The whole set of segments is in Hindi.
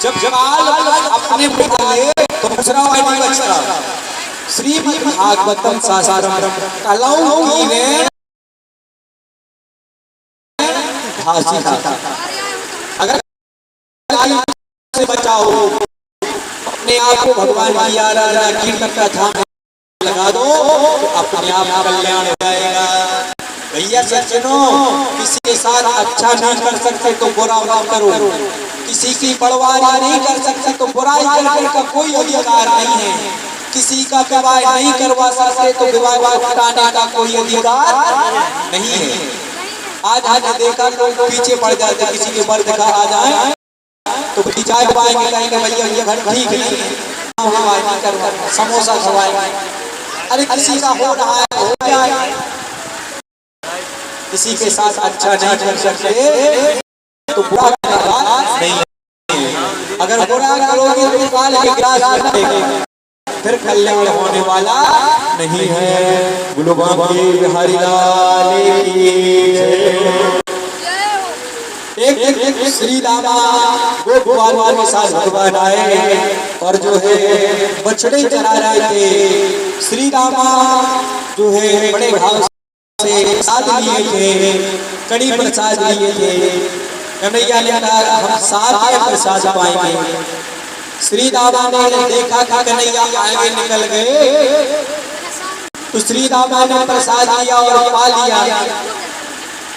जब जमाल अपने बोले तो दूसरा वाली बचता श्रीमद् भागवतम शास्त्रम कलौ की वे भाषी था। अगर से बचाओ अपने आप को भगवान की आराधना कीर्तन का ध्यान लगा दो तो अपने आप कल्याण हो जाएगा। भैया सज्जनों, किसी के साथ अच्छा नहीं कर सकते तो बुरा मत करो, किसी की बड़वाई नहीं कर सकते तो बुराई करने का कोई अधिकार नहीं है, किसी का विवाह नहीं करवा सकते तो विवाह कराने का कोई अधिकार नहीं है। आज देखा लोग पीछे पड़ जाते, किसी के मर्द का आ जाए तो चाय पाएंगे कहेंगे भैया ये घर ठीक नहीं है, समोसा खवाएंगे। अरे किसी का हो रहा है हो जाए, किसी के साथ अच्छा नहीं कर सकते तो बुरा नहीं, अगर बुरा करोगे तो काल के ग्रास बनेंगे, फिर कल्याण होने वाला नहीं है। बोलो बांके बिहारी लाल की जय। एक श्री रामा गोपाल के साथ भगवान आए और जो है बछड़े चरा रहे थे। श्री रामा जो है बड़े भाव से प्रसाद लिए थे, कड़ी प्रसाद लिए थे। कन्हैया ने कहा हम साथ प्रसाद पाएंगे। श्री रामा ने देखा कि कन्हैया आगे निकल गए तो श्री रामा ने प्रसाद लिया और पा लिया।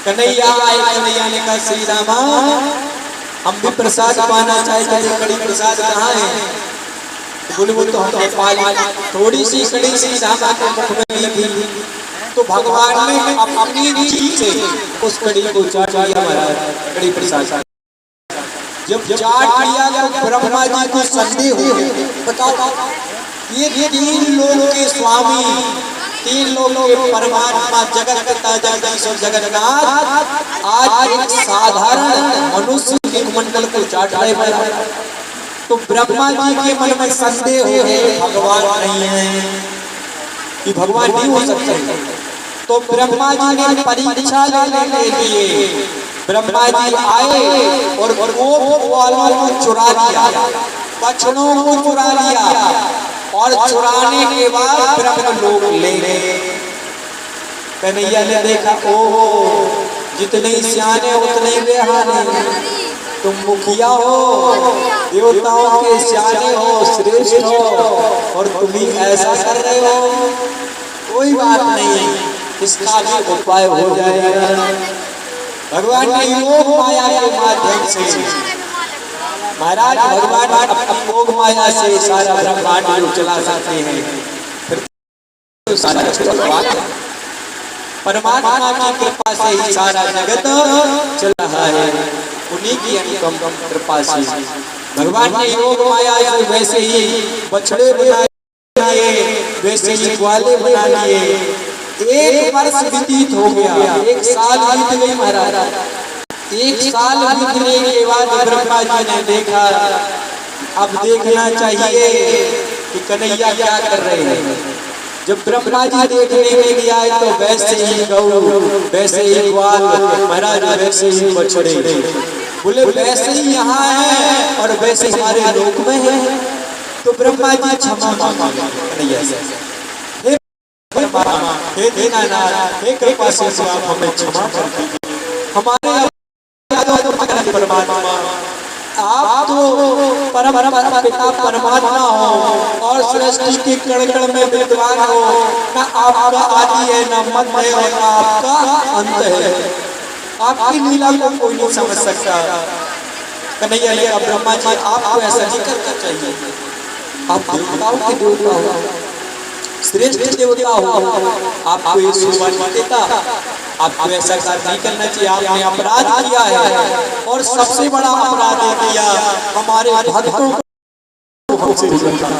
कन्हैया आए, कन्हैया ने कहा श्री रामा हम भी प्रसाद पाना चाहते थे, कड़ी प्रसाद कहाँ है? बोले वो तो हमने पा लिया। थोड़ी सी कड़ी श्री रामा के मुख में ली थी तो भगवान ने अपनी जीभ से उस कड़ी को चाट लिया। महाराज कड़ी प्रसाद जब चाट लिया तो ब्रह्मा जी को संदेह हो, बताओ ये तीन लोग के स्वामी, तीन लोगों के परमात्मा जगत पिता जगदीश्वर जगन्नाथ आज एक साधारण मनुष्य के मंडल को चाट रहे हैं। तो ब्रह्मा जी के मन में संदेह हो भगवान नहीं है, कि भगवान नहीं हो सकते। तो ब्रह्मा जी ने परीक्षा लेने के लिए ब्रह्मा जी आए और गोप वालों को चुरा लिया, बछड़ों को चुरा लिया और चुराने के बाद ब्रह्म लोग ले गए। कन्हैया ने देखा ओ जितने सियाने उतने बेहाने, तुम मुखिया हो, देवताओं के सियाने हो, श्रेष्ठ हो और तुम ही ऐसा कर रहे हो। कोई बात नहीं, इसका भी उपाय हो जाएगा। भगवान ने योग माया के माध्यम से, महाराज भगवान अपनी योग माया से सारा ब्रह्मांड को चला सकते हैं। परमात्मा की कृपा से ही सारा जगत चल रहा है, उन्हीं की अनुपम कृपा से। भगवान ने योग माया से वैसे ही बछड़े बना लिए, वैसे ही ग्वाले बना लिए। एक वर्ष व्यतीत हो गया, एक साल बीत गई महाराज। एक साल बीतने के बाद ब्रह्मा जी ने देखा अब देखना चाहिए कि कन्हैया क्या कर रहे हैं। जब ब्रह्मा जी देखने में गया तो वैसे ही गौ, वैसे ही ग्वाल महाराज, वैसे ही बछड़े। बोले वैसे ही यहाँ है और वैसे हमारे लोक में है। तो ब्रह्मा जी क्षमा मांगा कन्हैया से, हे दीनानाथ, हे कृपा से आप हमें क्षमा कर दीजिए। हमारे परमात्मा आप तो परम पिता परमात्मा हो और सृष्टि के कण कण में विद्वान हो, ना आपका आदि है ना मध्य है और ना आपका अंत है। आपकी लीला को कोई नहीं समझ सकता। कन्हैया ने ब्रह्मा जी आपको ऐसा नहीं करना चाहिए, आप देवताओं के देवता हो, श्रेष्ठ देवता हो, आपको ये शोभा नहीं देता, आपको ऐसा नहीं करना चाहिए। आपने अपराध किया है और सबसे बड़ा अपराध किया हमारे भक्तों को हमसे दूर रखा,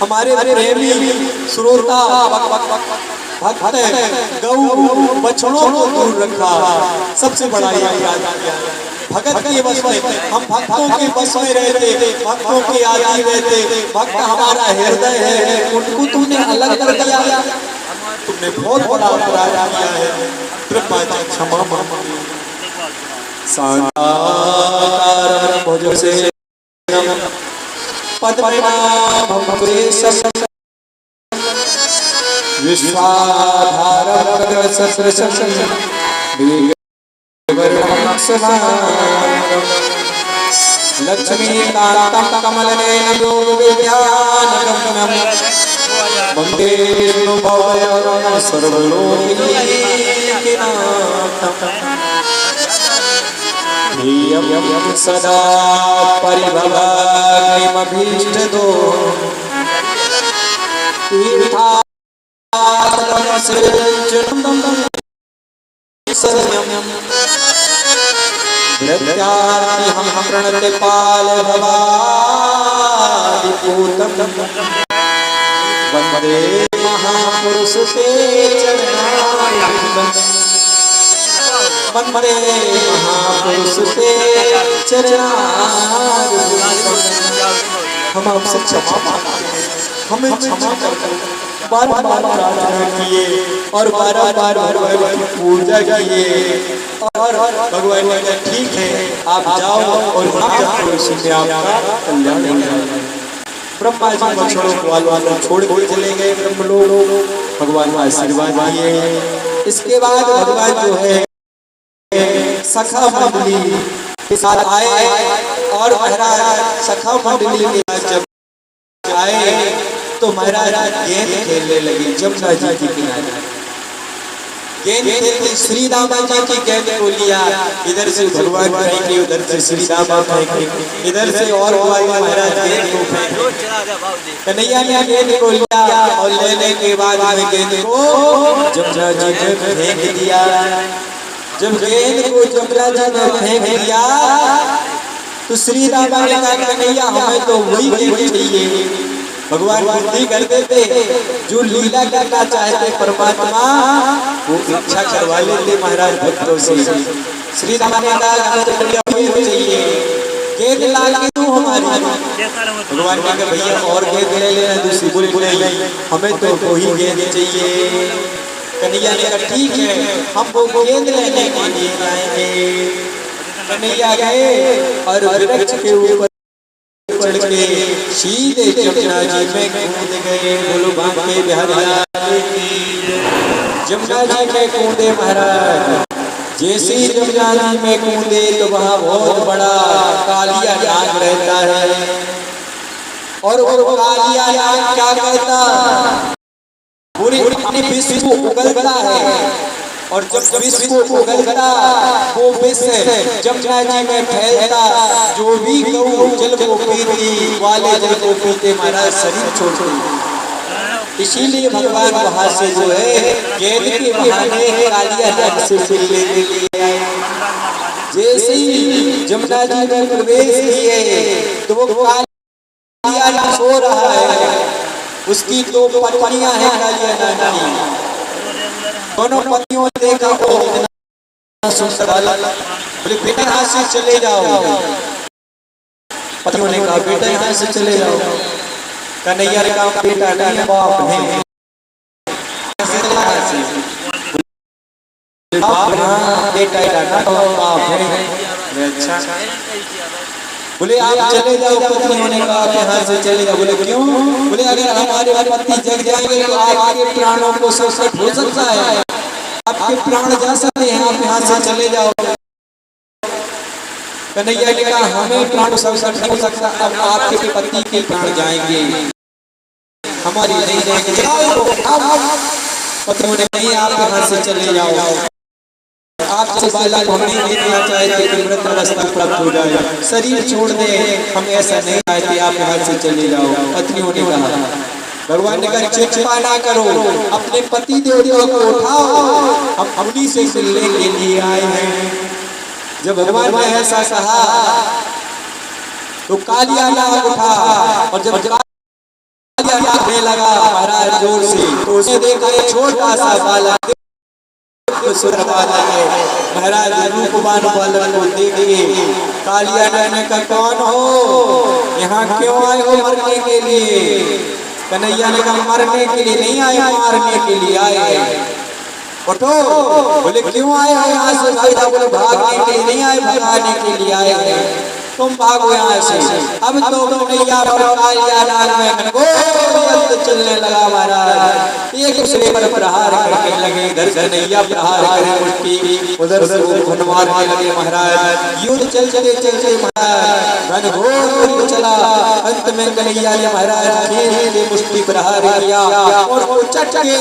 हमारे प्रेमी श्रोता भक्त गौ बछड़ों को दूर रखा। सबसे बड़ा ये अपराध किया। भगत के बस में, हम भक्तों के बस में रहते, भक्तों के आदि रहते, भक्त हमारा हृदय है, उनको तुमने अलग कर दिया। तुमने बहुत बड़ा अपराध किया है, कृपा की क्षमा मांगिए। साकारं भुजसे पद्मनाभं सुरेशं विश्वाधारं सदृशं दिव्यवर्णं समानं लक्ष्मीकान्तं कमलनयनं योगविद्यानगम्यं वन्दे विष्णुभवयं सर्वलोकैकनाथं सदा परिभवामभीष्टदो तीर्थाटनं प्रत्यार्तिहं प्रणते पाल भवादिपूतं वन्दे महापुरुष ते चरणारविन्दं वन्दे महापुरुष ते चरणारविन्दं। हम आपसे क्षमा मांगते हैं, हमें क्षमा कर बार-बार प्रार्थना किए और बार-बार भगवान की पूजा किए और भगवान ने कहा ठीक है आप जाओ और उसी में आपका कल्याण हो जाएगा। ब्रह्मा जी बछड़ों को वालों छोड़ के चले गए ब्रह्मलोक, भगवान का आशीर्वाद दिए। इसके बाद भगवान जो है सखा मंडली के साथ आए और महाराज सखा मंडली के साथ जब आए तो महाराज गेंद खेलने लगे जमुना जी के किनारे। गेंद खेलते श्री रामा जी की गेंद को लिया, इधर से भगवान फेंके, उधर से श्री रामा फेंके, इधर से और महाराज गेंद को फेंके। कन्हैया ने गेंद को लिया और लेने के बाद गेंद को जमुना जी में फेंक दिया। जब गेंद को जमुना जी में फेंक दिया तो श्री रामा ने कहा कन्हैया हमें तो वही गेंद चाहिए। भगवान बुद्धि कर देते, जो लीला करना चाहते परमात्मा वो इच्छा करवा लेते महाराज भक्तों से। श्री राम ने कहा हमें तो चाहिए गेंद ला के तू हमारी। भगवान ने कहा भैया और गेंद ले लेना, दूसरी बोली नहीं हमें तो वही गेंद चाहिए। कन्हैया ने कहा ठीक है हम वो गेंद लेने के लिए आएंगे। कन्हैया गए और वृक्ष के ऊपर चढ़ के सीधे जमुना जी में कूद गए। बोलो बांके बिहारी जमुना जी में कूदे महाराज। जैसे जमुना जी में कूदे तो वहाँ बहुत बड़ा कालिया नाग रहता है और वो कालिया नाग क्या करता पूरी विश्व को उगलता है और जब विश्व को उगलता वो विष जमुना जी में फैलता। जो भी गौ जल को पीती वाले जल को पीते महाराज शरीर छोड़ते। इसीलिए भगवान वहां से जो है गेंद के बहाने कालिया नाग से मिलने के लिए आए। जैसे ही जमुना जी में प्रवेश किए तो वो कालिया नाग सो रहा है, उसकी दो पत्नियां हैं कालिया नाग की। दोनों पतियों ने देखा वो इतना सुंदर वाला, बोले बेटा यहाँ से चले जाओ। पतियों ने कहा बेटा यहाँ से चले जाओ। कन्हैया ने कहा बेटा नहीं बाप है। बेटा बाप है। अच्छा बोले आप चले जाओ। पतियों ने कहा यहाँ से चले जाओ। बोले क्यों? बोले अगर हमारे पति जग जाएंगे तो आपके प्राणों को संकट हो सकता है, आपके प्राण जा सकते हैं, आप यहाँ से चले जाओ। कन्हैया ने कहा हमें प्राण संकट नहीं हो सकता, अब आपके पति के प्राण जाएंगे, हमारी नहीं जाएंगे। पतियों ने नहीं आप यहाँ से चले जाओ। आप जैसे बालक हम नहीं देखना चाहते कि मृत अवस्था प्राप्त हो जाए, शरीर छोड़ दे, हम ऐसा नहीं चाहते, आप यहाँ से चले जाओ। पत्नियों ने कहा भगवान ने कहा चिंता ना करो, अपने पति देवों को उठाओ, हम अपनी से मिलने के लिए आए हैं। जब भगवान ने ऐसा कहा तो कालिया नाग उठा और जब कालिया नागने लगा महाराज जोर से तो उसने देखा एक छोटा सा बालक महाराज रूपवान बालक को देखे कालिया नाग ने कहा कौन हो, यहाँ क्यों आए हो मरने के लिए? कन्हैया ने कहा मरने के लिए नहीं आए, मारने के लिए आए। उठो। बोले क्यों आए हो यहाँ से भाई साहब? बोले भागने के लिए नहीं आए, भगाने के लिए आए। तुम भागो यहाँ से। अब तो कन्हैया चलने लगा महाराज, एक दूसरे पर प्रहार करने लगे। इधर कन्हैया प्रहार करे मुट्ठी, उधर से वो घुन मारने लगे महाराज। युद्ध चलते चलते महाराज घनघोर युद्ध चला। अंत में कन्हैया ने महाराज खेल मुट्ठी प्रहार किया और चट के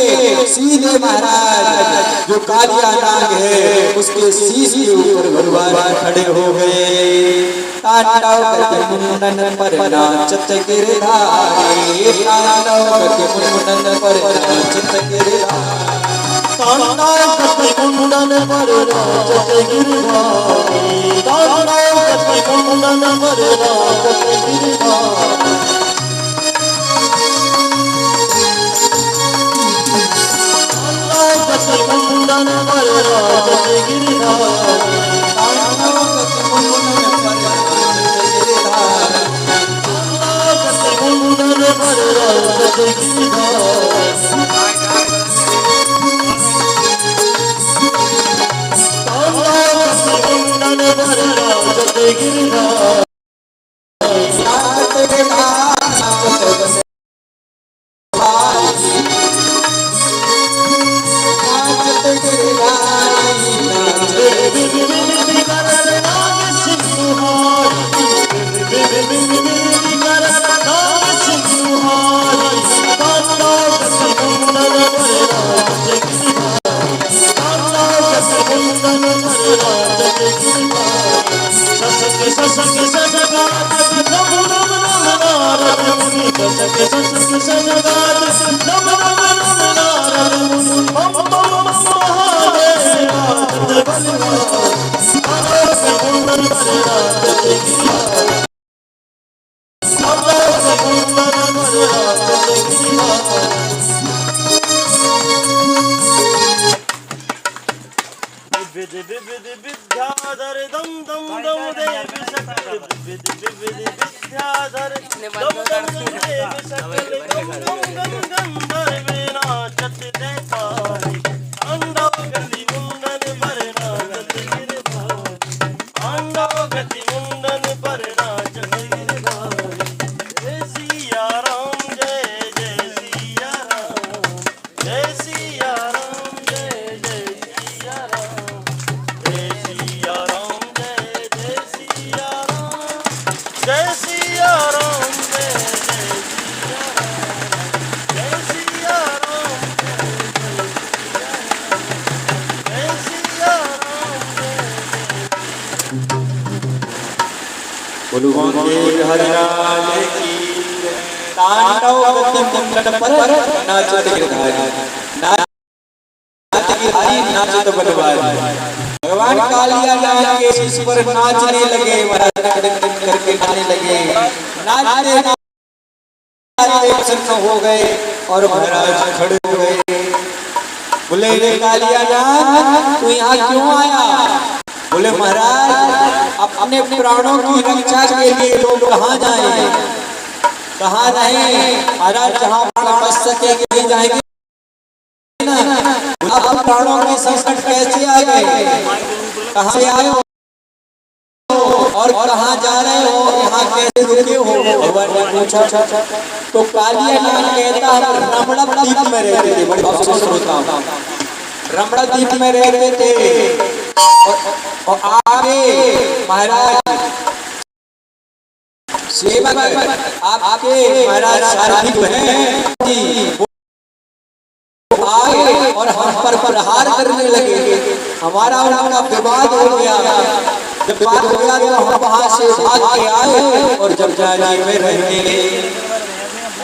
सीधे महाराज जो कालिया नाग है उसके शीश के ऊपर भगवान खड़े हो गए। तांडव करके मुंडन पर नाचत गिरधारी, तांडव करके मुंडन पर नाचत गिरधारी, तांडव करके मुंडन पर नाचत गिरधारी, तांडव करके मुंडन पर नाचत गिरधारी। मुंडन पर नाचत गिरधारी, तांडव करके मुंडन पर मुंडन पर नाचत गिरधारी, मुंडन पर नाचत गिरधारी। विद्याधर दम दम दम देव सकल विद्याधर दम दम देव सकल गम गम गंधर्व नाचत देखारी, तांडव गति मुंडन पर नाचत गिरधारी, तांडव गति मुंडन पर नाचत गिरधारी। जय सिया राम जय जय सिया राम, जय सिया राम जय जय सिया राम, जय सिया राम जय जय सिया राम, जय सिया राम जय जय सिया राम, जय सिया राम जय सिया राम बोलो हरिराज की। तांडव करके मुंडन पर नाचत गिरधारी, नाचत गिरधारी नाचत बलवारी। भगवान कालिया नाग के शीश पर नाचने लगे महाराज, करके गाने लगे। नाचते नाचते प्रसन्न हो गए और महाराज खड़े हो गए। बोले रे कालिया नाग तू यहाँ क्यों आया? बोले महाराज अपने प्राणों की रक्षा के लिए लोग कहाँ जाएं? कहाँ जाएं महाराज? जहाँ प्राण बच सके कहीं जाएंगे ना। अब प्राणों के संकट कैसे आ गए? कहाँ से आए हो और कहाँ जा रहे हो? यहाँ कैसे रुके हो? भगवान ने पूछा तो कालिया नाग कहता रमण द्वीप में रहते थे। बड़े अफसोस होता हूँ, रमण द्वीप में रहते थे और आगे महाराज सेवक आपके महाराज सारथी हैं जी, वो आए और हम पर प्रहार करने लगे। हमारा उनका विवाद हो गया। जब विवाद हो गया तो हम वहां से भाग के आए और जमुना जी में रहने लगे।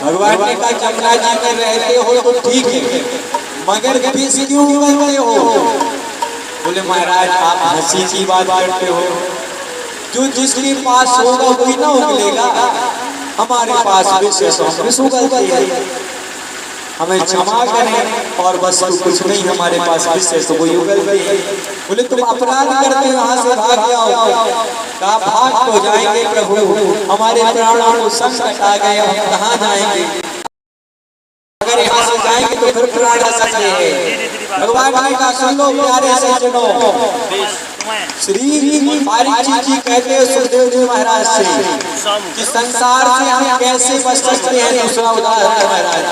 भगवान ने कहा जमुना जी में रहते हो तो ठीक है, मगर विष क्यों करते हो? बोले महाराज आप हंसी की बात करते हो, जो जिसके पास होगा वही ना उगलेगा। हमारे पास विष उगलते हैं, हमें क्षमा करें और बस कुछ नहीं, हमारे पास विष है तो वही उगलते हैं। बोले तुम अपराध करते वहां से भाग जाओ। कहा भाग तो जाएंगे प्रभु, हमारे प्राणों को संकट आ गए, हम कहाँ जाएंगे? से जाएंगे तो फिर पुराण आ सकते हैं। भगवान ने कहा सुन लो प्यारे सज्जनों, श्री पारीक्षित जी कहते हैं सुखदेव जी महाराज से कि संसार से हम कैसे बच सकते हैं। दूसरा उदाहरण महाराज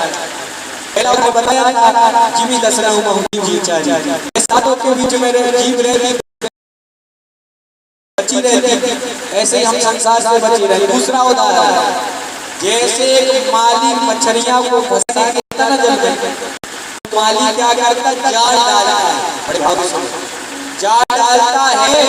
पहला उन्होंने बताया था जिमी दसरा जी साधों के बीच में जीव रहती बची रहती, ऐसे ही हम संसार से बची रहे। दूसरा उदाहरण जैसे एक माली मछलियां को फंसा के न जल गई, माली क्या करता जाल डालता है, जाल डालता है